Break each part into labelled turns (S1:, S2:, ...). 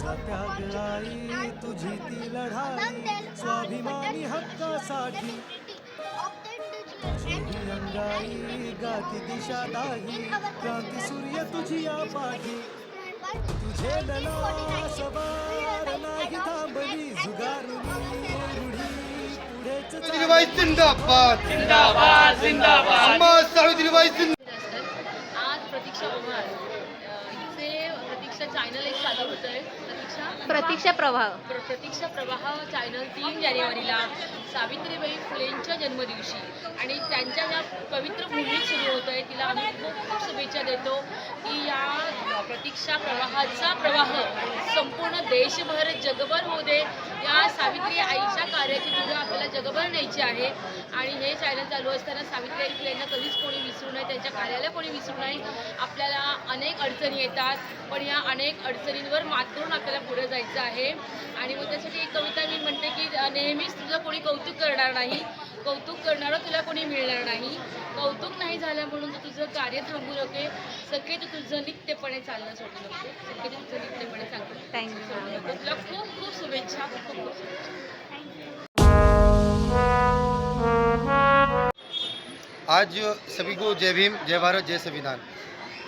S1: तुझा त्याग आई तुझी ती लढाई स्वाभिमानी हक्कासाठी तुझी अंगाई गाती दिशा दाही क्रांती सूर्य तुझी या पाठी तुझे लला सवार नाही थांबली जुगारुनी रूढी पुढेच
S2: सावित्रीबाई जिंदाबाद
S3: जिंदाबाद जिंदाबाद.
S2: अम्मा सावित्रीबाई
S3: आज प्रतीक्षा उभार इथे प्रतीक्षा चॅनल एक चालू होतंय.
S4: प्रतीक्षा प्रवाह
S3: प्रतीक्षा प्रवाह चॅनल 3 जानेवारीला सावित्रीबाई फुलेंच्या जन्मदिवशी आणि त्यांच्या ज्या पवित्र भूमीत सुरू होत आहे तिला आम्ही खूप खूप शुभेच्छा देतो की या प्रतीक्षा प्रवाहाचा प्रवाह संपूर्ण देशभर जगभर होऊ दे. या सावित्री आईच्या कार्याची तुझं आपल्याला जगभर न्यायची आहे आणि हे चॅनल चालू असताना सावित्री आई फुलेंना कधीच कोणी विसरू नये, त्यांच्या कार्याला कोणी विसरू नये. आपल्याला अनेक अडचणी येतात पण या अनेक अडचणींवर मात करून आपल्याला पुढे जायचं आहे आणि मग त्यासाठी एक कविता मी म्हणते की नेहमीच तुझं कोणी कौतुक करणार नाही, कौतुक करणारं तुला कोणी मिळणार नाही. कौतुक नाही झालं म्हणून तू तुझं कार्य थांबू नये, सगळे तू तुझं नित्यपणे चालणं सोडू नको, सगळे तू तुझं नित्यपणे चालणं सोडू नको. तुला खूप खूप शुभेच्छा, खूप खूप शुभेच्छा.
S2: आज सभी को जय भीम, जय भारत, जय संविधान।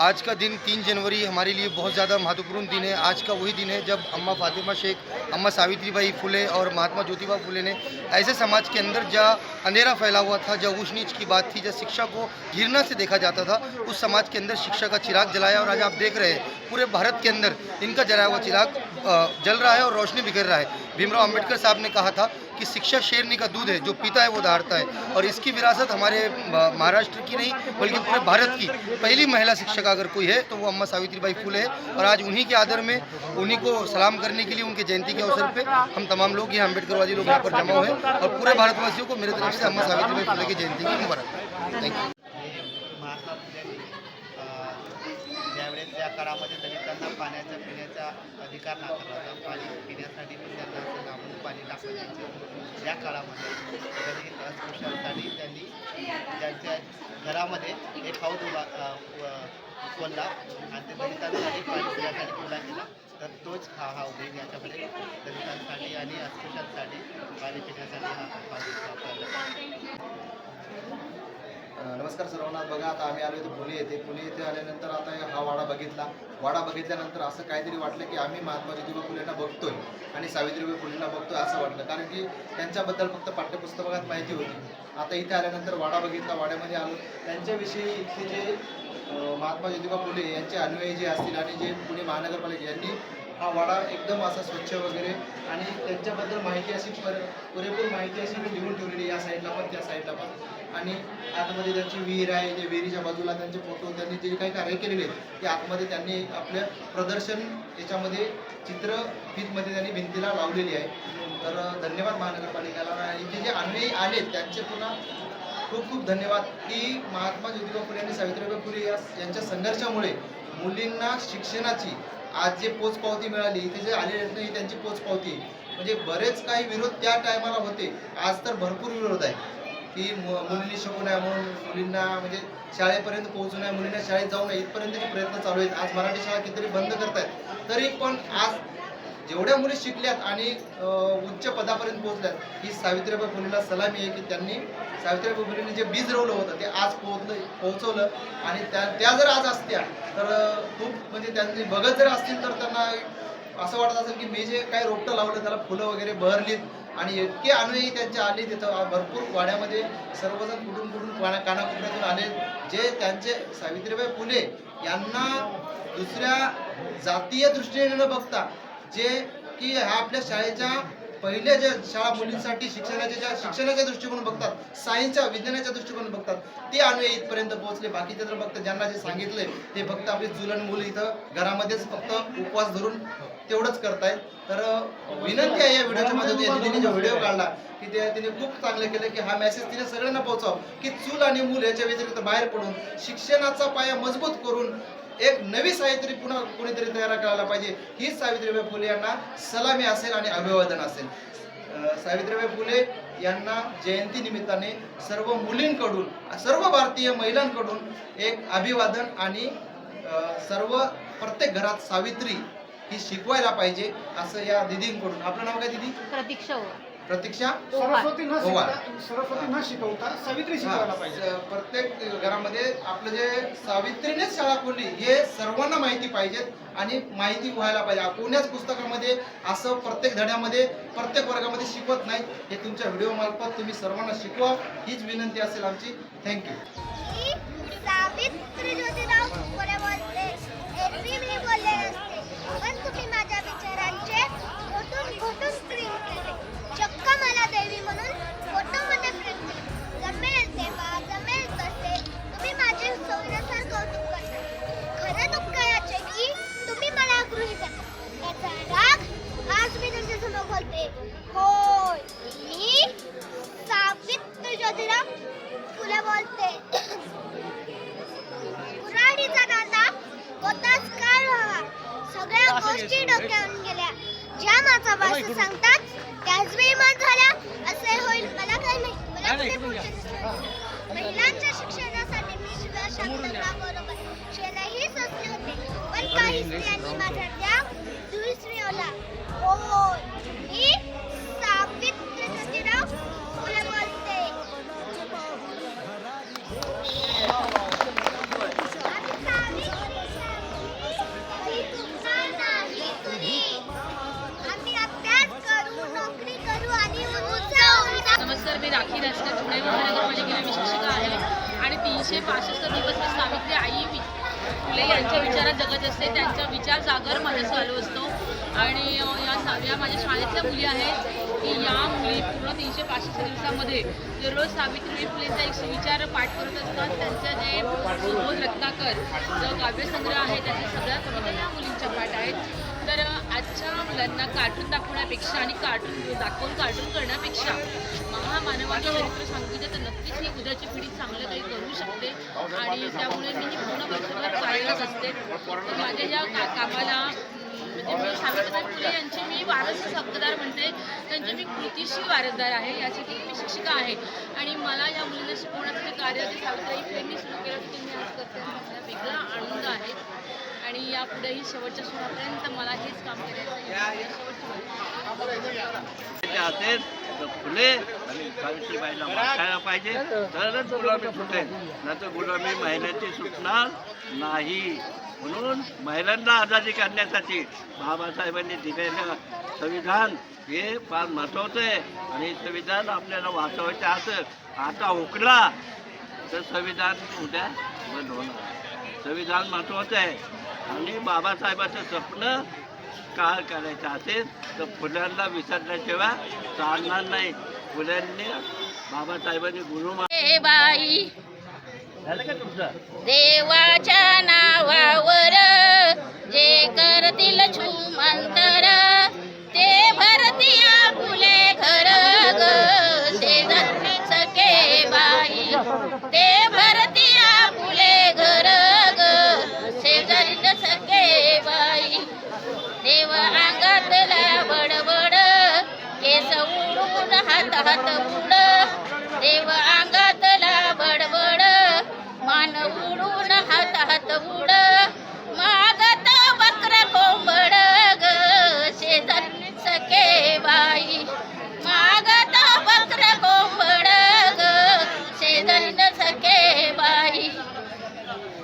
S2: आज का दिन 3 जनवरी हमारे लिए बहुत ज़्यादा महत्वपूर्ण दिन है। आज का वही दिन है जब अम्मा फातिमा शेख, अम्मा सावित्रीबाई फुले और महात्मा ज्योतिबा फुले ने ऐसे समाज के अंदर जहाँ अंधेरा फैला हुआ था, जहाँ ऊंच नीच की बात थी, जहाँ शिक्षा को घृणा से देखा जाता था, उस समाज के अंदर शिक्षा का चिराग जलाया और आज आप देख रहे हैं पूरे भारत के अंदर इनका जलाया हुआ चिराग जल रहा है और रोशनी बिखर रहा है। भीमराव अंबेडकर साहब ने कहा था कि शिक्षा शेरनी का दूध है, जो पीता है वो दहाड़ता है, और इसकी विरासत हमारे महाराष्ट्र की नहीं बल्कि पूरे भारत की पहली महिला शिक्षक अगर कोई है तो वो अम्मा सावित्रीबाई फुले है। और आज उन्हीं के आदर में, उन्हीं को सलाम करने के लिए उनके जयंती के अवसर पे हम तमाम लोग यहाँ अम्बेडकरवादी लोग यहाँ पर जमा हुए हैं और पूरे भारतवासियों को मेरे तरफ से अम्मा सावित्रीबाई फुले की जयंती की मुबारक। Thank you.
S5: महात्मा फुलेंनी ज्यावेळेस ज्या काळामध्ये दलितांना पाण्याचा पिण्याचा अधिकार नाकारला होता, पाणी पिण्यासाठी पण त्यांना असं लांबून पाणी टाकलं जायचं, त्या काळामध्ये दलित अस्पृश्यांसाठी त्यांनी त्यांच्या घरामध्ये एक हौद खोलला आणि ते दलितांसाठी पाणी पिण्यासाठी खुला केला. तर तोच हा हौद आहे ज्याच्यामध्ये दलितांसाठी आणि अस्पृश्यांसाठी पाणी पिण्यासाठी हा हौद वापरला.
S6: नमस्कार सर्वांना. बघा, आता आम्ही आलो होतो पुणे येथे. पुणे येथे आल्यानंतर आता हा वाडा बघितला. वाडा बघितल्यानंतर असं काहीतरी वाटलं की आम्ही महात्मा ज्योतिबा फुलेंना बघतोय आणि सावित्रीबाई फुलेंना बघतोय असं वाटलं, कारण की त्यांच्याबद्दल फक्त पाठ्यपुस्तकात माहिती होती. आता इथे आल्यानंतर वाडा बघितला, वाड्यामध्ये आलो, त्यांच्याविषयी इथे जे महात्मा ज्योतिबा फुले यांचे अनुयायी जे असतील आणि जे पुणे महानगरपालिका यांनी हा वाडा एकदम असा स्वच्छ वगैरे आणि त्यांच्याबद्दल माहिती अशी पुरेपूर माहिती अशी लिहून ठेवलेली, या साईडला पण त्या साईडला पण. आणि आतमध्ये त्यांची विहीर आहे, जे विहिरीच्या बाजूला त्यांचे फोटो, त्यांनी जे काही कार्य केलेले आहेत ते आतमध्ये त्यांनी आपलं प्रदर्शन याच्यामध्ये चित्रफीतमध्ये त्यांनी भिंतीला लावलेली आहे. तर धन्यवाद महानगरपालिकेला. आणि इथे जे अन्वयी आले त्यांचे पुन्हा खूप खूप धन्यवाद की महात्मा ज्योतिबा फुले आणि सावित्रीबाई फुले यांच्या संघर्षामुळे मुलींना शिक्षणाची आज जे पोचपावती मिळाली, इथे जे आले नाही त्यांची पोचपावती, म्हणजे बरेच काही विरोध त्या टायमाला होते, आज तर भरपूर विरोध आहे की मुलींनी शिकू नये म्हणून, मुलींना म्हणजे शाळेपर्यंत पोहोचू नये, मुलींना शाळेत जाऊ नये इथपर्यंतचे प्रयत्न चालू आहेत. आज मराठी शाळा कितीतरी बंद करतायत, तरी पण आज जेवढ्या मुली शिकल्यात आणि उच्च पदापर्यंत पोहोचल्यात, ही सावित्रीबाई फुलेला सलामी आहे की त्यांनी सावित्रीबाई फुलेंनी जे बीज रोवलं होतं ते आज पोहोचवलं. आणि त्या जर आज असत्या तर खूप म्हणजे त्यांनी बघत जर असतील तर त्यांना असं वाटत असेल की मी जे काही रोपटं लावलं त्याला फुलं वगैरे बहरलीत आणि इतके अनुयायी त्यांचे आले तिथं भरपूर वाड्यामध्ये, सर्वजण कुठून कानाकोपऱ्यातून आले, जे त्यांचे सावित्रीबाई फुले यांना दुसऱ्या जातीय दृष्टीने न बघता, जे की ह्या आपल्या शाळेच्या पहिल्या ज्या शाळा मुलींसाठी शिक्षणाच्या दृष्टिकोन बघतात, सायन्सच्या विज्ञानाच्या दृष्टिकोन बघतात, ते अनुयायी इथपर्यंत पोहोचले. बाकीचे तर फक्त ज्यांना जे सांगितले ते फक्त आपली जुलन मुलं इथं घरामध्येच फक्त उपवास धरून तेवढंच करतायत. तर विनंती आहे या व्हिडिओच्या माध्यमातून, तिने जो व्हिडिओ काढला की तिने खूप चांगलं केलं की हा मेसेज तिने सगळ्यांना पोहोचावं की चूल आणि मूल याच्या व्यतिरिक्त बाहेर पडून शिक्षणाचा पाया मजबूत करून एक नवी सावित्री पुन्हा कोणीतरी तयार करायला पाहिजे. हीच सावित्रीबाई फुले यांना सलामी असेल आणि अभिवादन असेल. सावित्रीबाई फुले यांना जयंती निमित्ताने सर्व मुलींकडून, सर्व भारतीय महिलांकडून एक अभिवादन आणि सर्व प्रत्येक घरात सावित्री ही शिकवायला पाहिजे असं या दिदींकडून. आपलं नाव काय दिदी?
S4: प्रतीक्षा हो.
S6: प्रतीक्षा
S7: सरस्वती न
S6: ओवाळ.
S7: सरस्वती न शिकवता सावित्री शिकवायला पाहिजे.
S6: प्रत्येक घरामध्ये आपलं जे सावित्रीनेच शाळा खोलली हे सर्वांना माहिती पाहिजे आणि माहिती व्हायला पाहिजे. कोण्याच पुस्तकामध्ये असं प्रत्येक धड्यामध्ये प्रत्येक वर्गामध्ये शिकवत नाही. हे तुमच्या व्हिडिओ मार्फत तुम्ही सर्वांना शिकवा हीच विनंती असेल आमची. थँक्यू.
S8: सावित्री ज्योतिराव फुले बोलते. एरवी मी बोलले नसते, पण तुम्ही माझ्या विचारांचे घोटून घोटून प्रेम केले. चक्क मला देवी म्हणून फोटोमध्ये प्रेम केले. जमेल तेव्हा जमेल तसे तुम्ही माझे सोयीनुसार कौतुक करता. खरं दुःख याचे की तुम्ही मला गृहीत धरता. याचा राग आज मी तुमच्यासमोर बोलते. होय, मी सावित्री ज्योतिराव फुले बोलते. कुऱ्हाडीचा दांडा होताच काळ व्हावा. सगळ्या गोष्टी डोक्यावरून गेल्या. ज्या माझा भाषा सांगतात त्याच वेळी मन झाल्या असे होईल. मला काय माहित, मला कुठे पोहोचले. महिलांच्या शिक्षणासाठी मी शिवाय शांतताबरोबर शेणही सोसले होते, पण काही स्त्रियांनी माझा त्याग दुईस मिळवला. होय, मी सावित्री ज्योतिराव फुले बोलते.
S3: नमस्कार, मी राखी राजकर, पुणे महानगरपालिकेला मी शिक्षिका आहे आणि 365 दिवस मी सावित्री आई फुले यांच्या विचारात जगत असते. त्यांचा विचार जागर माझा चालू असतो आणि या माझ्या शाळेतल्या मुली आहेत की या मुली पूर्ण 365 दिवसामध्ये दररोज सावित्री फुलेंचा एक विचार पाठ करत असतात. त्यांचं जे सुबोध रत्नाकर जो काव्यसंग्रह आहे त्याच्या सगळ्या कविता या मुलींच्या पाठ आहेत. तर आजच्या मुलांना कार्टून दाखवण्यापेक्षा आणि कार्टून दाखवून कार्टून करण्यापेक्षा महामानवाचं चरित्र सांगितलं तर नक्कीच ही उद्याची पिढी चांगलं काही करू शकते आणि त्यामुळे मी ही पूर्ण वर्षभर कार्यरत असते. तर माझ्या या कामाला म्हणजे मी सावित्रीबाई फुले यांची मी वारस हक्कदार म्हणते. त्यांचे मी कृतीशील वारसदार आहे. यासाठी मी शिक्षिका आहे आणि मला या मुलींना शिकवण्याचं जे कार्य जे सावित्रीबाई फुलेंनी सुरू केलं ते मी आज करते. मला वेगळा आनंद आहे आणि यापुढेही शेवटच्या क्षणापर्यंत मला हेच काम करायचं आहे.
S9: असेल तर फुले आणि सावित्रीबाईला वाचायला पाहिजे, तरच गुलामी सुटेल, नाही तर गुलामी महिन्याची सुटणार नाही. म्हणून महिलांना आझादी करण्यासाठी बाबासाहेबांनी दिलेलं संविधान हे फार महत्त्वाचं आहे आणि संविधान आपल्याला वाचवायचं असं आता हुकला तर संविधान उद्या बंद होणार. संविधान महत्त्वाचं आहे आणि बाबासाहेबाचं स्वप्न काय करायचं असेल तर फुल्यांना विसरल्याशिवाय चालणार नाही. फुल्यांनी बाबासाहेबांनी गुरुमा
S4: बाई
S9: झालं का तुमचं?
S4: देवाच्या नावावर जे करतील छुमंतर ते भरतिया फुले घर ग शेजारी सखे बाई. ते भरतिया फुले घर ग शेजारी सखे बाई. देव अंगातला बडबड केस उडून हात हात उड. देव अंगातला बडबड मान उडून हात हात उड. मागत बकर कोंबड ग शेजारी सखे बाई. मागत बकर कोंबड ग शेजारी सखे बाई.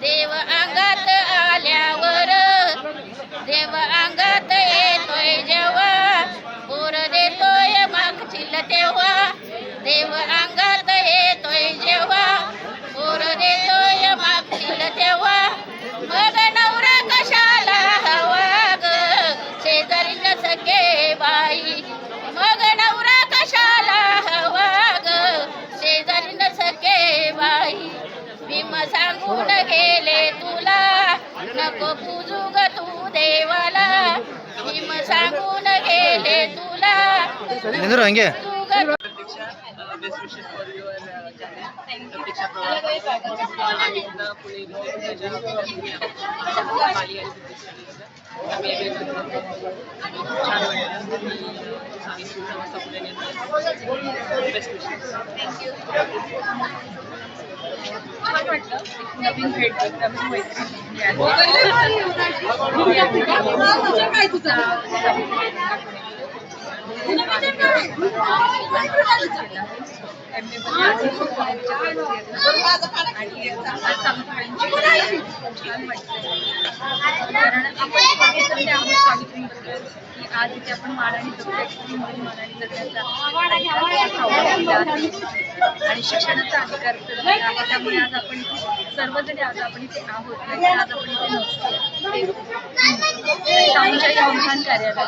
S4: देव अंगात आल्यावर देव अंगात येतोय जेव्हा पोर देतोय मागचिल तेव्हा. देव अंगात येतोय जेव्हा पोर देतोय मागचिल तेव्हा. मग नवरा कशाला हवा ग शेजारी सखे बाई. मग नवरा कशाला हवा ग शेजारी सखे बाई. भीम सांगून गेले तुला नको पूजू ग तू देवाला. भीम सांगून गेले तुला पूजू ग.
S3: छान वाटलं, नवीन भेट, नवीन मैत्री. कारण आपण स्वातंत्र्य आहोत सावित्री की आज इथे आपण मानाने जगतो, स्त्री म्हणून मानाने जगण्याचा आणि शिक्षणाचा अधिकार आहे. त्यामुळे आज आपण इथे सर्वजण आज आपण इथे आहोत आणि आज आपण इथे नसतो. शाहूच्या या महान कार्याला